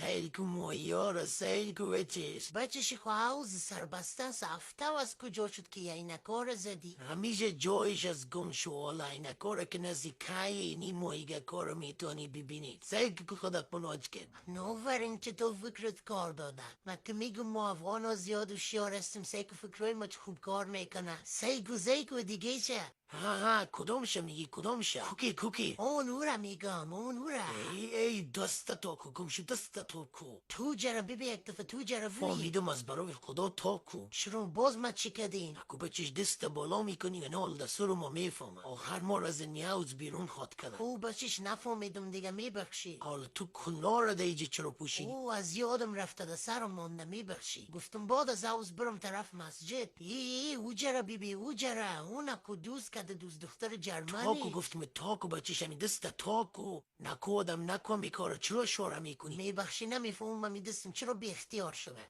سیل کو مویار سیل کو بچش حوض سربسته است. هفته و از کجا شد که یه اینکار زدی؟ همیشه جایش از گم شو. حالا اینکار که نزدیکه اینی مویگه کار میتونی ببینی. سیل که خودت مناج کن. نوورین چطور فکرت کار داده؟ من که میگم ما افغان ها زیاد و شیار هستیم. سیل فکرهای ما خوب کار میکنه. سیل دیگه چه؟ ها کدومشه میگی کدومشه؟ کوکی اونورا میگم اونورا. ای دستتو کو گم شو دستتو کو. تو جرا ببین یک دفعه تو جرا فهمیدم از برای خدا تا کو. چرا باز ما چی کردین؟ کو بچش دست بالا میکنی و نه دست رو ما میفهمم. آخر ما از نیاز بیرون خود کردن. او بچش نفهمیدم دیگه میبخشی. حالا تو کنار دیجی چرا پوشی؟ او از یادم رفته ده سرم مونده میبخشی. گفتم بعد از حوض برم طرف مسجد. او جرا بیبی او جرا اون کو دوست کده دوست دختر جرمنی. تاکو گفتم تاکو بچش همی دست تاکو نکودم نکن بیکاره چرا شوره میکنی؟ میبخشی نمیفهمم می دستم چرا بی اختیار شده.